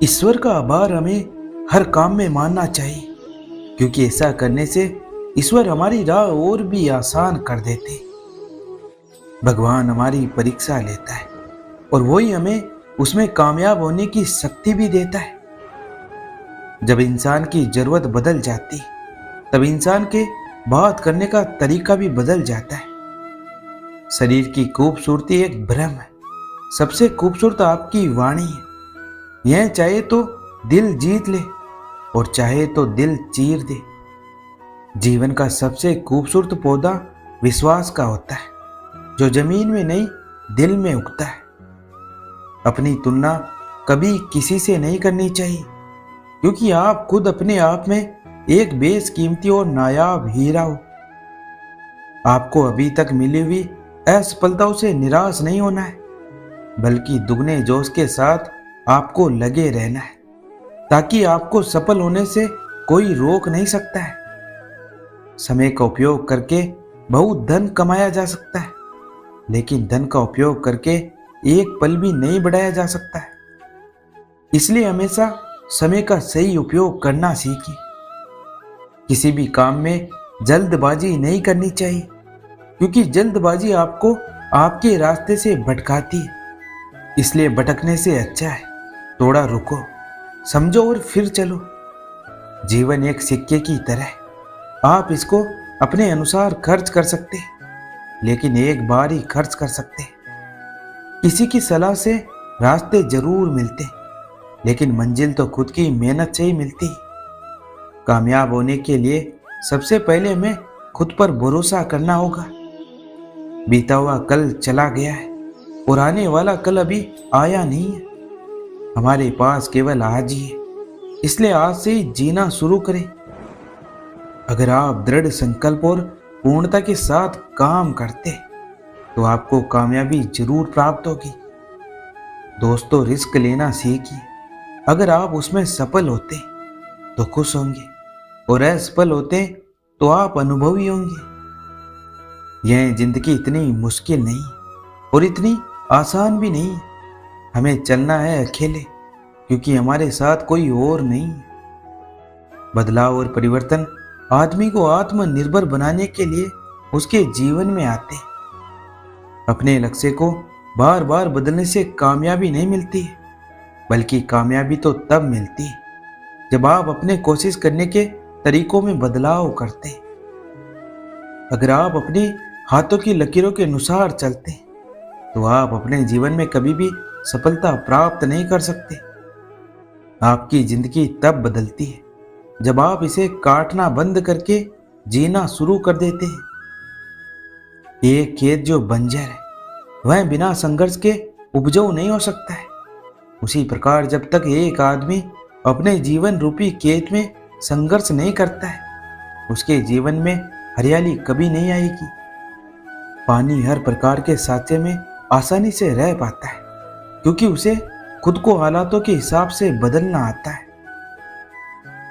ईश्वर का आभार हमें हर काम में मानना चाहिए, क्योंकि ऐसा करने से ईश्वर हमारी राह और भी आसान कर देते। भगवान हमारी परीक्षा लेता है और वही हमें उसमें कामयाब होने की शक्ति भी देता है। जब इंसान की जरूरत बदल जाती तब इंसान के बात करने का तरीका भी बदल जाता है। शरीर की खूबसूरती एक भ्रम है, सबसे खूबसूरत आपकी वाणी है। यह चाहे तो दिल जीत ले और चाहे तो दिल चीर दे। जीवन का सबसे खूबसूरत पौधा विश्वास का होता है, जो जमीन में नहीं दिल में उगता है। अपनी तुलना कभी किसी से नहीं करनी चाहिए, क्योंकि आप खुद अपने आप में एक बेशकीमती और नायाब हीरा हो। आपको अभी तक मिली हुई असफलताओं से निराश नहीं होना है, बल्कि दुगने जोश के साथ आपको लगे रहना है, ताकि आपको सफल होने से कोई रोक नहीं सकता है। समय का उपयोग करके बहुत धन कमाया जा सकता है, लेकिन धन का उपयोग करके एक पल भी नहीं बढ़ाया जा सकता है। इसलिए हमेशा समय का सही उपयोग करना सीखिए। किसी भी काम में जल्दबाजी नहीं करनी चाहिए, क्योंकि जल्दबाजी आपको आपके रास्ते से भटकाती है। इसलिए भटकने से अच्छा है थोड़ा रुको, समझो और फिर चलो। जीवन एक सिक्के की तरह है, आप इसको अपने अनुसार खर्च कर सकते हैं, लेकिन एक बार ही खर्च कर सकते हैं। किसी की सलाह से रास्ते जरूर मिलते, लेकिन मंजिल तो खुद की मेहनत से ही मिलती है। कामयाब होने के लिए सबसे पहले हमें खुद पर भरोसा करना होगा। बीता हुआ कल चला गया है और आने वाला कल अभी आया नहीं है। हमारे पास केवल आज ही है, इसलिए आज से ही जीना शुरू करें। अगर आप दृढ़ संकल्प और पूर्णता के साथ काम करते तो आपको कामयाबी जरूर प्राप्त होगी। दोस्तों, रिस्क लेना सीखिए। अगर आप उसमें सफल होते तो खुश होंगे और असफल होते तो आप अनुभवी होंगे। यह जिंदगी इतनी मुश्किल नहीं और इतनी आसान भी नहीं। हमें चलना है अकेले, क्योंकि हमारे साथ कोई और नहीं है। बदलाव और परिवर्तन आदमी को आत्मनिर्भर बनाने के लिए उसके जीवन में आते। अपने लक्ष्य को बार बार बदलने से कामयाबी नहीं मिलती है, बल्कि कामयाबी तो तब मिलती है जब आप अपने कोशिश करने के तरीकों में बदलाव करते। अगर आप अपने हाथों की लकीरों के अनुसार चलते तो आप अपने जीवन में कभी भी सफलता प्राप्त नहीं कर सकते। आपकी जिंदगी तब बदलती है जब आप इसे काटना बंद करके जीना शुरू कर देते हैं। एक खेत जो बंजर है वह बिना संघर्ष के उपजाऊ नहीं हो सकता है। उसी प्रकार जब तक एक आदमी अपने जीवन रूपी खेत में संघर्ष नहीं करता है, उसके जीवन में हरियाली कभी नहीं आएगी। पानी हर प्रकार के सांचे में आसानी से रह पाता है, क्योंकि उसे खुद को हालातों के हिसाब से बदलना आता है।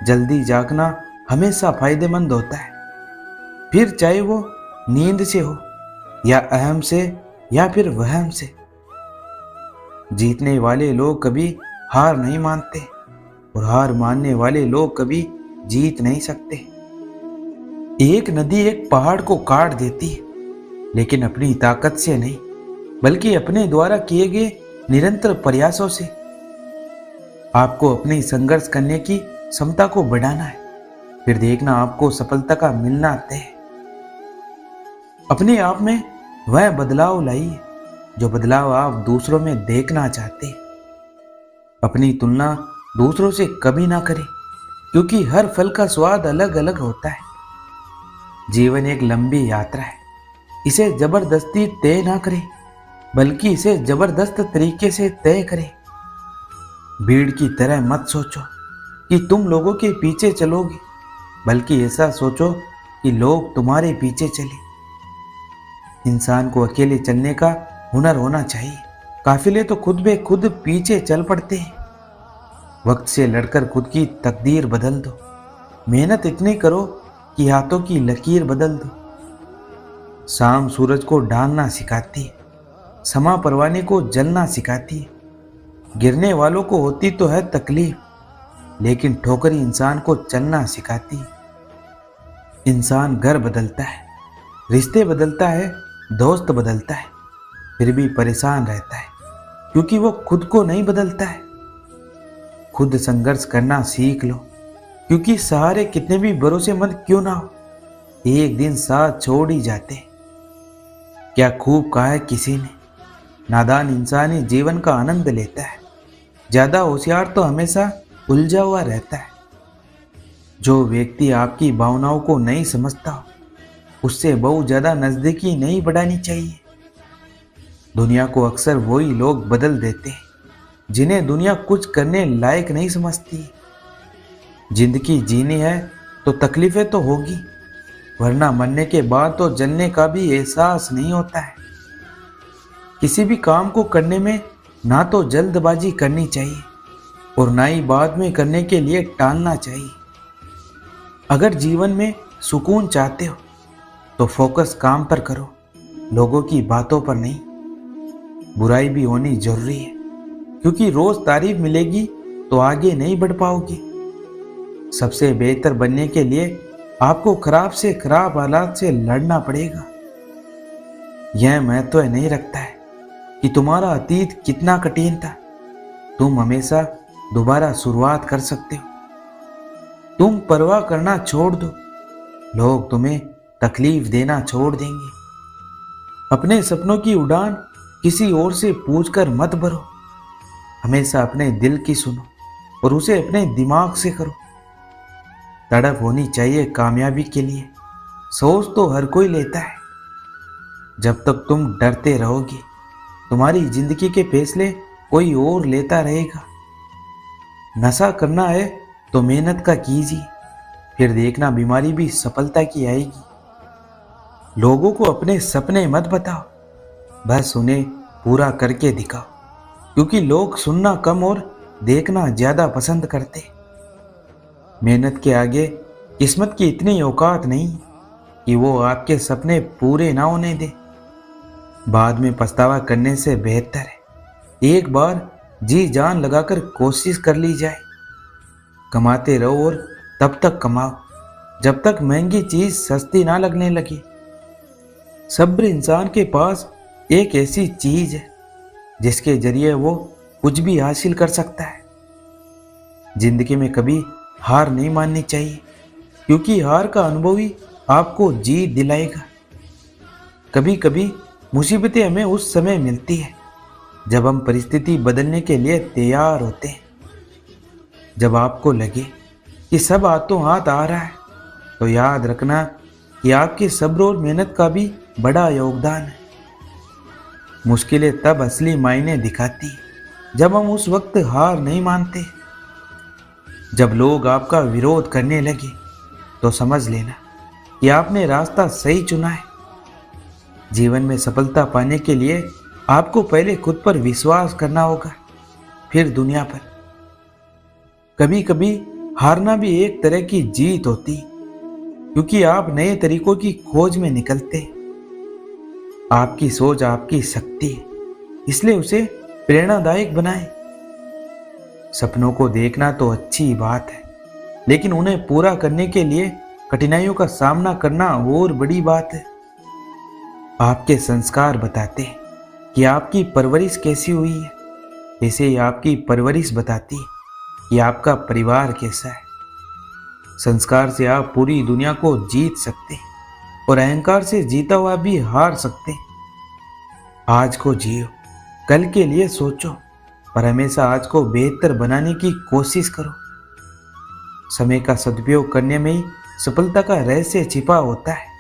जल्दी जागना हमेशा फायदेमंद होता है, फिर चाहे वो नींद से हो या अहम से या फिर वहम से। जीतने वाले लोग कभी हार नहीं मानते और हार मानने वाले लोग कभी जीत नहीं सकते। एक नदी एक पहाड़ को काट देती है, लेकिन अपनी ताकत से नहीं, बल्कि अपने द्वारा किए गए निरंतर प्रयासों से। आपको अपनी संघर्ष करने की क्षमता को बढ़ाना है, फिर देखना आपको सफलता का मिलना तय है। अपने आप में वह बदलाव लाइए जो बदलाव आप दूसरों में देखना चाहते हैं। अपनी तुलना दूसरों से कभी ना करें, क्योंकि हर फल का स्वाद अलग अलग होता है। जीवन एक लंबी यात्रा है, इसे जबरदस्ती तय ना करें, बल्कि इसे जबरदस्त तरीके से तय करें। भीड़ की तरह मत सोचो कि तुम लोगों के पीछे चलोगे, बल्कि ऐसा सोचो कि लोग तुम्हारे पीछे चले। इंसान को अकेले चलने का हुनर होना चाहिए। काफिले तो खुद बे खुद पीछे चल पड़ते हैं। वक्त से लड़कर खुद की तकदीर बदल दो। मेहनत इतनी करो कि हाथों की लकीर बदल दो। शाम सूरज को ढालना सिखाती है, समा परवाने को जलना सिखाती है। गिरने वालों को होती तो है तकलीफ, लेकिन ठोकरी इंसान को चलना सिखाती है। इंसान घर बदलता है, रिश्ते बदलता है, दोस्त बदलता है, फिर भी परेशान रहता है क्योंकि वो खुद को नहीं बदलता है। खुद संघर्ष करना सीख लो, क्योंकि सहारे कितने भी भरोसेमंद क्यों ना हो, एक दिन साथ छोड़ ही जाते। क्या खूब कहा है किसी ने, नादान इंसान ही जीवन का आनंद लेता है, ज्यादा होशियार तो हमेशा उलझा हुआ रहता है। जो व्यक्ति आपकी भावनाओं को नहीं समझता, उससे बहुत ज्यादा नजदीकी नहीं बढ़ानी चाहिए। दुनिया को अक्सर वही लोग बदल देते हैं जिन्हें दुनिया कुछ करने लायक नहीं समझती। जिंदगी जीनी है तो तकलीफें तो होगी, वरना मरने के बाद तो जलने का भी एहसास नहीं होता है। किसी भी काम को करने में ना तो जल्दबाजी करनी चाहिए और ना ही बाद में करने के लिए टालना चाहिए। अगर जीवन में सुकून चाहते हो तो फोकस काम पर करो, लोगों की बातों पर नहीं। बुराई भी होनी जरूरी है, क्योंकि रोज तारीफ मिलेगी तो आगे नहीं बढ़ पाओगे। सबसे बेहतर बनने के लिए आपको खराब से खराब हालात से लड़ना पड़ेगा। यह महत्व नहीं रखता है कि तुम्हारा अतीत कितना कठिन था, तुम हमेशा दोबारा शुरुआत कर सकते हो। तुम परवाह करना छोड़ दो, लोग तुम्हें तकलीफ देना छोड़ देंगे। अपने सपनों की उड़ान किसी और से पूछकर मत भरो, हमेशा अपने दिल की सुनो और उसे अपने दिमाग से करो। तड़प होनी चाहिए कामयाबी के लिए, सोच तो हर कोई लेता है। जब तक तुम डरते रहोगे, तुम्हारी जिंदगी के फैसले कोई और लेता रहेगा। नशा करना है तो मेहनत का कीजिए, फिर देखना बीमारी भी सफलता की आएगी। लोगों को अपने सपने मत बताओ, बस उन्हें पूरा करके दिखाओ, क्योंकि लोग सुनना कम और देखना ज्यादा पसंद करते। मेहनत के आगे किस्मत की इतनी औकात नहीं कि वो आपके सपने पूरे ना होने दे। बाद में पछतावा करने से बेहतर है एक बार जी जान लगाकर कोशिश कर ली जाए। कमाते रहो और तब तक कमाओ जब तक महंगी चीज सस्ती ना लगने लगे। सब्र इंसान के पास एक ऐसी चीज है जिसके जरिए वो कुछ भी हासिल कर सकता है। जिंदगी में कभी हार नहीं माननी चाहिए, क्योंकि हार का अनुभव ही आपको जीत दिलाएगा। कभी कभी मुसीबतें हमें उस समय मिलती है जब हम परिस्थिति बदलने के लिए तैयार होते हैं। जब आपको लगे कि सब हाथों हाथ आ रहा है, तो याद रखना कि आपके सब्र और मेहनत का भी बड़ा योगदान है। मुश्किलें तब असली मायने दिखाती है जब हम उस वक्त हार नहीं मानते। जब लोग आपका विरोध करने लगे तो समझ लेना कि आपने रास्ता सही चुना है। जीवन में सफलता पाने के लिए आपको पहले खुद पर विश्वास करना होगा, फिर दुनिया पर। कभी कभी हारना भी एक तरह की जीत होती, क्योंकि आप नए तरीकों की खोज में निकलते। आपकी सोच आपकी शक्ति है, इसलिए उसे प्रेरणादायक बनाएं। सपनों को देखना तो अच्छी बात है, लेकिन उन्हें पूरा करने के लिए कठिनाइयों का सामना करना और बड़ी बात है। आपके संस्कार बताते हैं कि आपकी परवरिश कैसी हुई है, ऐसे ही आपकी परवरिश बताती है कि आपका परिवार कैसा है। संस्कार से आप पूरी दुनिया को जीत सकते हैं और अहंकार से जीता हुआ भी हार सकते हैं। आज को जियो, कल के लिए सोचो, पर हमेशा आज को बेहतर बनाने की कोशिश करो। समय का सदुपयोग करने में ही सफलता का रहस्य छिपा होता है।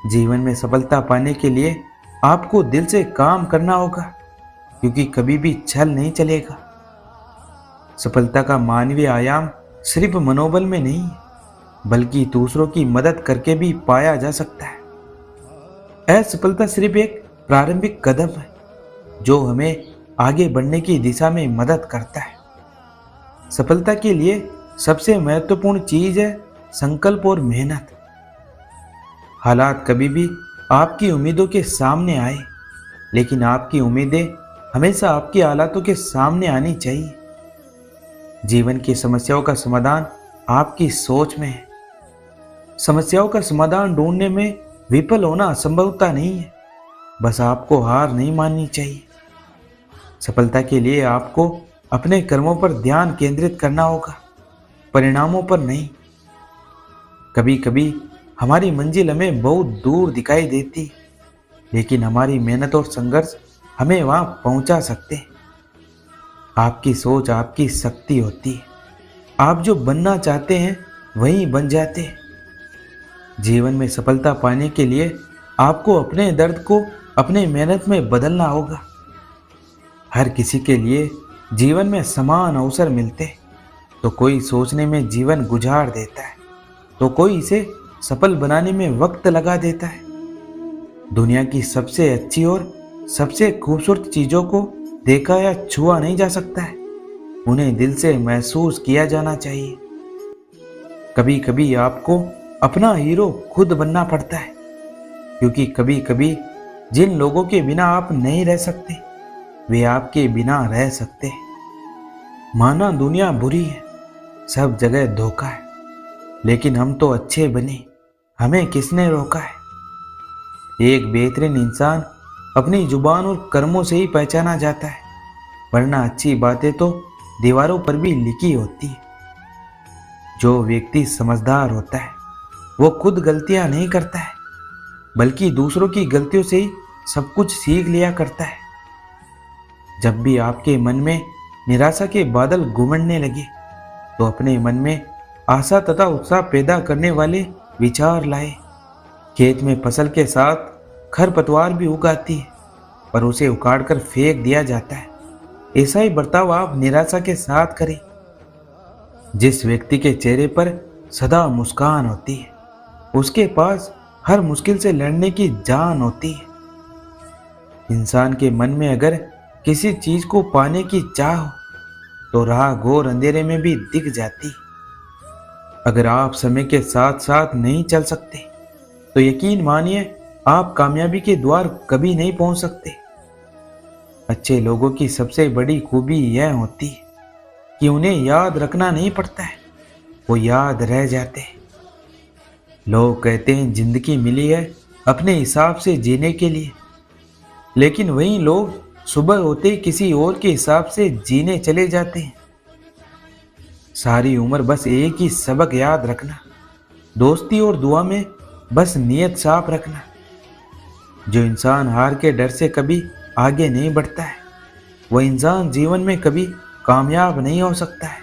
जीवन में सफलता पाने के लिए आपको दिल से काम करना होगा, क्योंकि कभी भी छल नहीं चलेगा। सफलता का मानवीय आयाम सिर्फ मनोबल में नहीं है, बल्कि दूसरों की मदद करके भी पाया जा सकता है। असफलता सिर्फ एक प्रारंभिक कदम है जो हमें आगे बढ़ने की दिशा में मदद करता है। सफलता के लिए सबसे महत्वपूर्ण चीज है संकल्प और मेहनत। हालात कभी भी आपकी उम्मीदों के सामने आए, लेकिन आपकी उम्मीदें हमेशा आपकी हालातों के सामने आनी चाहिए। जीवन की समस्याओं का समाधान आपकी सोच में है। समस्याओं का समाधान ढूंढने में विफल होना असंभवता नहीं है, बस आपको हार नहीं माननी चाहिए। सफलता के लिए आपको अपने कर्मों पर ध्यान केंद्रित करना होगा, परिणामों पर नहीं। कभी कभी हमारी मंजिल हमें बहुत दूर दिखाई देती है, लेकिन हमारी मेहनत और संघर्ष हमें वहां पहुंचा सकते हैं। आपकी सोच आपकी शक्ति होती है। आप जो बनना चाहते हैं वही बन जाते हैं। जीवन में सफलता पाने के लिए आपको अपने दर्द को अपने मेहनत में बदलना होगा। हर किसी के लिए जीवन में समान अवसर मिलते हैं, तो कोई सोचने में जीवन गुजार देता है, तो कोई इसे सफल बनाने में वक्त लगा देता है। दुनिया की सबसे अच्छी और सबसे खूबसूरत चीजों को देखा या छुआ नहीं जा सकता है, उन्हें दिल से महसूस किया जाना चाहिए। कभी कभी आपको अपना हीरो खुद बनना पड़ता है, क्योंकि कभी कभी जिन लोगों के बिना आप नहीं रह सकते, वे आपके बिना रह सकते हैं। माना दुनिया बुरी है, सब जगह धोखा है, लेकिन हम तो अच्छे बने, हमें किसने रोका है। एक बेहतरीन इंसान अपनी जुबान और कर्मों से ही पहचाना जाता है, वरना अच्छी बातें तो दीवारों पर भी लिखी होती है। जो व्यक्ति समझदार होता है वो खुद गलतियां नहीं करता है, बल्कि दूसरों की गलतियों से ही सब कुछ सीख लिया करता है। जब भी आपके मन में निराशा के बादल घुमड़ने लगे, तो अपने मन में आशा तथा उत्साह पैदा करने वाले विचार लाए। खेत में फसल के साथ खरपतवार भी उगाती है, पर उसे उखाड़कर फेंक दिया जाता है। ऐसा ही बर्ताव आप निराशा के साथ करें। जिस व्यक्ति के चेहरे पर सदा मुस्कान होती है, उसके पास हर मुश्किल से लड़ने की जान होती है। इंसान के मन में अगर किसी चीज को पाने की चाह हो, तो राह घोर अंधेरे में भी दिख जाती। अगर आप समय के साथ साथ नहीं चल सकते, तो यकीन मानिए आप कामयाबी के द्वार कभी नहीं पहुंच सकते। अच्छे लोगों की सबसे बड़ी खूबी यह होती है कि उन्हें याद रखना नहीं पड़ता है, वो याद रह जाते हैं। लोग कहते हैं जिंदगी मिली है अपने हिसाब से जीने के लिए, लेकिन वही लोग सुबह होते ही किसी और के हिसाब से जीने चले जाते हैं। सारी उम्र बस एक ही सबक याद रखना, दोस्ती और दुआ में बस नियत साफ रखना। जो इंसान हार के डर से कभी आगे नहीं बढ़ता है, वह इंसान जीवन में कभी कामयाब नहीं हो सकता है।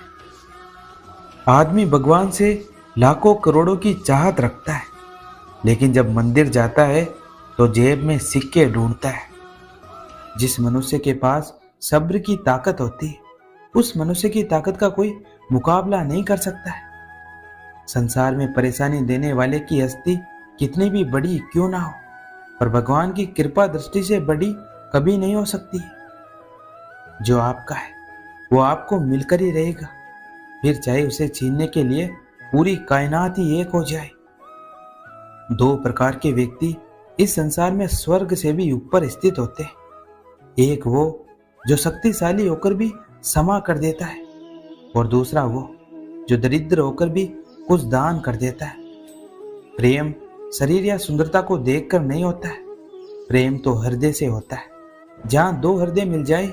आदमी भगवान से लाखों करोड़ों की चाहत रखता है, लेकिन जब मंदिर जाता है तो जेब में सिक्के ढूंढता है। जिस मनुष्य के पास सब्र की ताकत होती है, उस मनुष्य की ताकत का कोई मुकाबला नहीं कर सकता है। संसार में परेशानी देने वाले की हस्ती कितनी भी बड़ी क्यों ना हो, पर भगवान की कृपा दृष्टि से बड़ी कभी नहीं हो सकती। जो आपका है वो आपको मिलकर ही रहेगा, फिर चाहे उसे छीनने के लिए पूरी कायनात ही एक हो जाए। दो प्रकार के व्यक्ति इस संसार में स्वर्ग से भी ऊपर स्थित होते हैं। एक वो जो शक्तिशाली होकर भी क्षमा कर देता है, और दूसरा वो जो दरिद्र होकर भी कुछ दान कर देता है। प्रेम शरीर या सुंदरता को देखकर नहीं होता है, प्रेम तो हृदय से होता है। जहाँ दो हृदय मिल जाए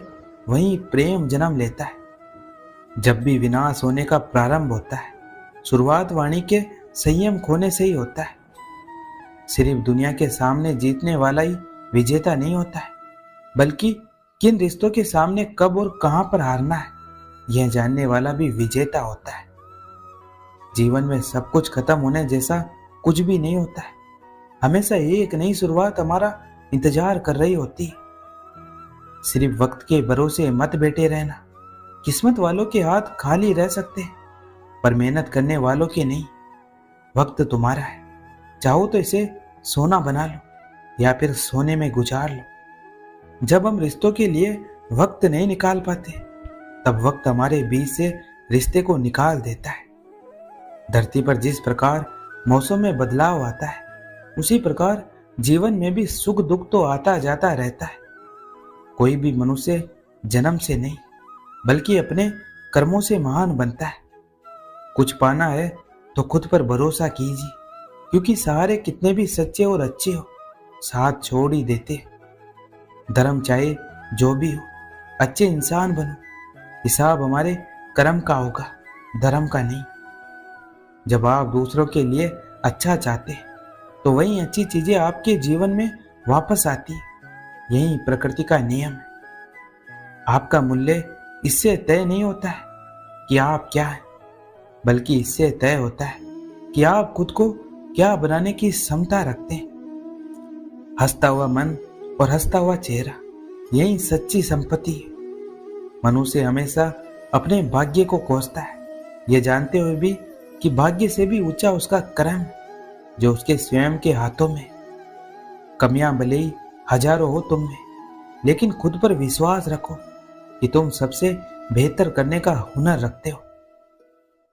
वहीं प्रेम जन्म लेता है। जब भी विनाश होने का प्रारंभ होता है, शुरुआत वाणी के संयम खोने से ही होता है। सिर्फ दुनिया के सामने जीतने वाला ही विजेता नहीं होता है, बल्कि किन रिश्तों के सामने कब और कहां पर हारना है, यह जानने वाला भी विजेता होता है। जीवन में सब कुछ खत्म होने जैसा कुछ भी नहीं होता है। हमेशा एक नई शुरुआत हमारा इंतजार कर रही होती है। सिर्फ वक्त के भरोसे मत बैठे रहना। किस्मत वालों के हाथ खाली रह सकते हैं, पर मेहनत करने वालों के नहीं। वक्त तुम्हारा है, चाहो तो इसे सोना बना लो या फिर सोने में गुजार लो। जब हम रिश्तों के लिए वक्त नहीं निकाल पाते, तब वक्त हमारे बीच से रिश्ते को निकाल देता है। धरती पर जिस प्रकार मौसम में बदलाव आता है, उसी प्रकार जीवन में भी सुख दुख तो आता जाता रहता है। कोई भी मनुष्य जन्म से नहीं बल्कि अपने कर्मों से महान बनता है। कुछ पाना है तो खुद पर भरोसा कीजिए, क्योंकि सहारे कितने भी सच्चे और अच्छे हो साथ छोड़ ही देते। धर्म चाहे जो भी हो, अच्छे इंसान बनो। हिसाब हमारे कर्म का होगा, धर्म का नहीं। जब आप दूसरों के लिए अच्छा चाहते तो वही अच्छी चीजें आपके जीवन में वापस आती। यही प्रकृति का नियम है। आपका मूल्य इससे तय नहीं होता है कि आप क्या है, बल्कि इससे तय होता है कि आप खुद को क्या बनाने की क्षमता रखते हैं। हंसता हुआ मन और हंसता हुआ चेहरा, यही सच्ची संपत्ति है। मनुष्य हमेशा अपने भाग्य को कोसता है, यह जानते हुए भी कि भाग्य से भी ऊंचा उसका कर्म है, जो उसके स्वयं के हाथों में। कमियां भले ही हजारों हो तुम में, लेकिन खुद पर विश्वास रखो कि तुम सबसे बेहतर करने का हुनर रखते हो।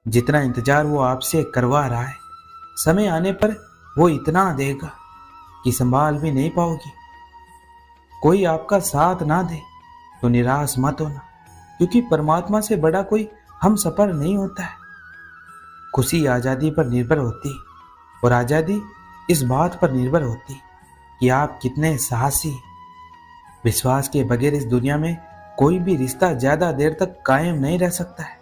जितना इंतजार वो आपसे करवा रहा है, समय आने पर वो इतना देगा कि संभाल भी नहीं पाओगी। कोई आपका साथ ना दे तो निराश मत होना, क्योंकि परमात्मा से बड़ा कोई हम सफर नहीं होता है। खुशी आज़ादी पर निर्भर होती और आज़ादी इस बात पर निर्भर होती कि आप कितने साहसी। विश्वास के बगैर इस दुनिया में कोई भी रिश्ता ज्यादा देर तक कायम नहीं रह सकता है।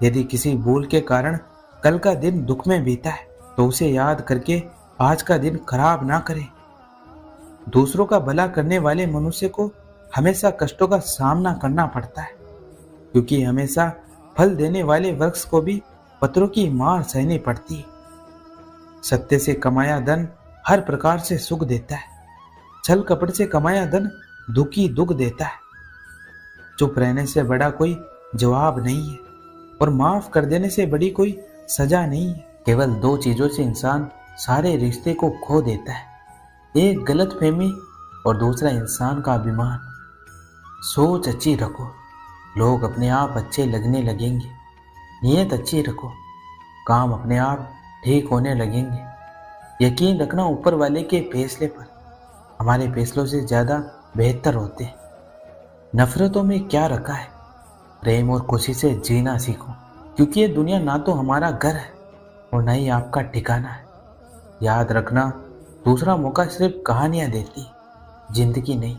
यदि किसी भूल के कारण कल का दिन दुख में बीता है तो उसे याद करके आज का दिन खराब ना करें। दूसरों का भला करने वाले मनुष्य को हमेशा कष्टों का सामना करना पड़ता है, क्योंकि हमेशा फल देने वाले वृक्ष को भी पत्थरों की मार सहनी पड़ती है। सत्य से कमाया धन हर प्रकार से सुख देता है, छल कपट से कमाया धन दुखी दुख देता है। चुप रहने से बड़ा कोई जवाब नहीं है और माफ कर देने से बड़ी कोई सजा नहीं है। केवल दो चीजों से इंसान सारे रिश्ते को खो देता है, एक गलतफहमी और दूसरा इंसान का अभिमान। सोच अच्छी रखो, लोग अपने आप अच्छे लगने लगेंगे। नीयत अच्छी रखो, काम अपने आप ठीक होने लगेंगे। यकीन रखना ऊपर वाले के फैसले पर, हमारे फैसलों से ज़्यादा बेहतर होते हैं। नफरतों में क्या रखा है, प्रेम और खुशी से जीना सीखो, क्योंकि ये दुनिया ना तो हमारा घर है और ना ही आपका ठिकाना है। याद रखना, दूसरा मौका सिर्फ कहानियां देती, जिंदगी नहीं।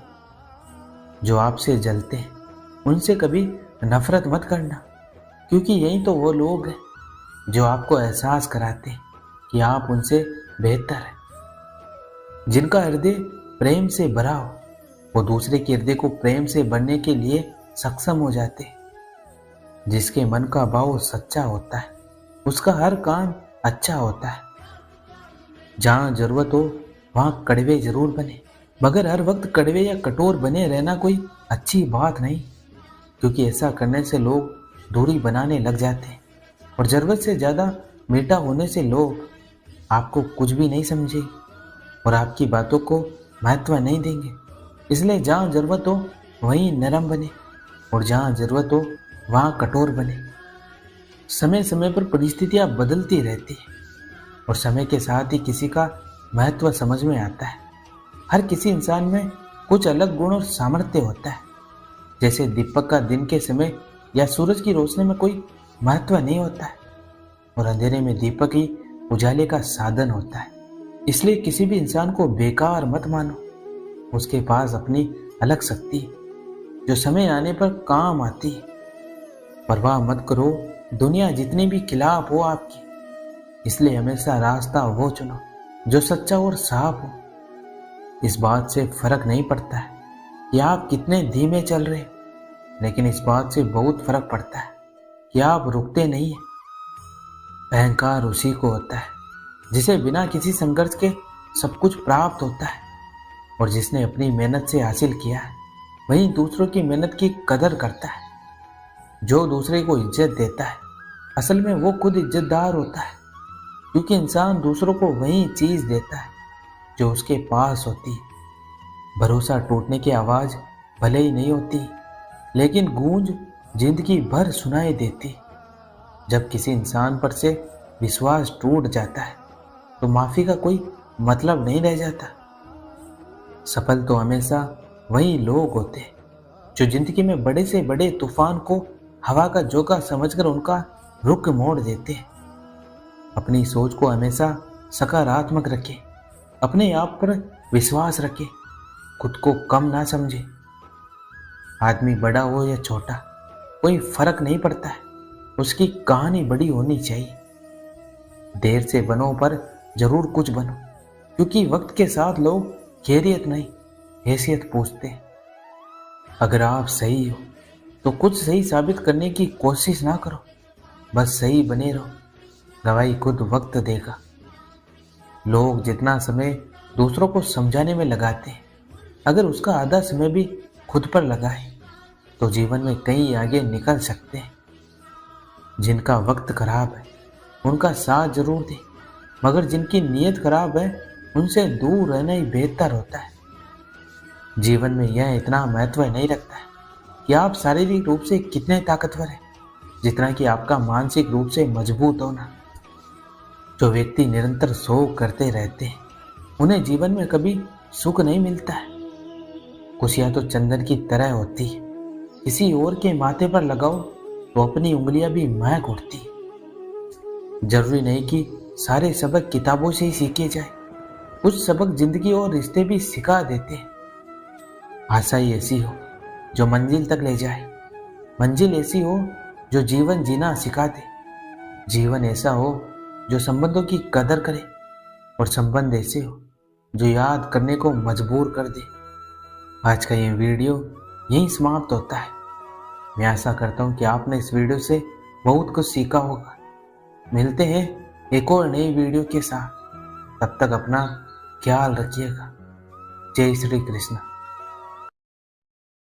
जो आपसे जलते हैं उनसे कभी नफरत मत करना, क्योंकि यही तो वो लोग हैं जो आपको एहसास कराते हैं कि आप उनसे बेहतर हैं। जिनका हृदय प्रेम से भरा हो वो दूसरे के हृदय को प्रेम से भरने के लिए सक्षम हो जाते हैं। जिसके मन का भाव सच्चा होता है उसका हर काम अच्छा होता है। जहाँ जरूरत हो वहाँ कड़वे जरूर बने, मगर हर वक्त कड़वे या कठोर बने रहना कोई अच्छी बात नहीं, क्योंकि ऐसा करने से लोग दूरी बनाने लग जाते हैं और ज़रूरत से ज़्यादा मीठा होने से लोग आपको कुछ भी नहीं समझेंगे और आपकी बातों को महत्व नहीं देंगे। इसलिए जहाँ ज़रूरत हो वहीं नरम बने और जहाँ ज़रूरत हो वहाँ कठोर बने। समय समय पर परिस्थितियाँ बदलती रहती हैं और समय के साथ ही किसी का महत्व समझ में आता है। हर किसी इंसान में कुछ अलग गुण और सामर्थ्य होता है। जैसे दीपक का दिन के समय या सूरज की रोशनी में कोई महत्व नहीं होता है और अंधेरे में दीपक ही उजाले का साधन होता है। इसलिए किसी भी इंसान को बेकार मत मानो, उसके पास अपनी अलग शक्ति जो समय आने पर काम आती है। परवाह मत करो दुनिया जितनी भी खिलाफ हो आपकी, इसलिए हमेशा रास्ता वो चुनो जो सच्चा और साफ हो। इस बात से फर्क नहीं पड़ता है कि आप कितने धीमे चल रहे हो, लेकिन इस बात से बहुत फर्क पड़ता है कि आप रुकते नहीं हैं। अहंकार उसी को होता है जिसे बिना किसी संघर्ष के सब कुछ प्राप्त होता है, और जिसने अपनी मेहनत से हासिल किया है वही दूसरों की मेहनत की कदर करता है। जो दूसरे को इज्जत देता है असल में वो खुद इज्जतदार होता है, क्योंकि इंसान दूसरों को वही चीज़ देता है जो उसके पास होती है। भरोसा टूटने की आवाज़ भले ही नहीं होती, लेकिन गूंज जिंदगी भर सुनाई देती। जब किसी इंसान पर से विश्वास टूट जाता है तो माफ़ी का कोई मतलब नहीं रह जाता। सफल तो हमेशा वही लोग होते जो जिंदगी में बड़े से बड़े तूफान को हवा का झोंका समझकर उनका रुख मोड़ देते। अपनी सोच को हमेशा सकारात्मक रखें, अपने आप पर विश्वास रखें, खुद को कम ना समझे। आदमी बड़ा हो या छोटा कोई फर्क नहीं पड़ता है, उसकी कहानी बड़ी होनी चाहिए। देर से बनो पर जरूर कुछ बनो, क्योंकि वक्त के साथ लोग खैरियत नहीं हैसियत पूछते। अगर आप सही हो तो कुछ सही साबित करने की कोशिश ना करो, बस सही बने रहो, गवाही खुद वक्त देगा। लोग जितना समय दूसरों को समझाने में लगाते हैं, अगर उसका आधा समय भी खुद पर लगाए तो जीवन में कहीं आगे निकल सकते हैं। जिनका वक्त खराब है उनका साथ जरूर दे, मगर जिनकी नीयत खराब है उनसे दूर रहना ही बेहतर होता है। जीवन में यह इतना महत्व नहीं रखता है कि आप शारीरिक रूप से कितने ताकतवर हैं, जितना कि आपका मानसिक रूप से मजबूत होना। जो व्यक्ति निरंतर शोक करते रहते हैं उन्हें जीवन में कभी सुख नहीं मिलता है। खुशियां तो चंदन की तरह होती है, किसी और के माथे पर लगाओ तो अपनी उंगलियां भी महक उठती। जरूरी नहीं कि सारे सबक किताबों से ही सीखे जाए, कुछ सबक जिंदगी और रिश्ते भी सिखा देते हैं। आशा ही ऐसी हो जो मंजिल तक ले जाए, मंजिल ऐसी हो जो जीवन जीना सिखा दे, जीवन ऐसा हो जो संबंधों की कदर करे, और संबंध ऐसे हो जो याद करने को मजबूर कर दे। आज का ये वीडियो यहीं समाप्त होता है। मैं आशा करता हूँ कि आपने इस वीडियो से बहुत कुछ सीखा होगा। मिलते हैं एक और नई वीडियो के साथ, तब तक अपना ख्याल रखिएगा। जय श्री कृष्ण।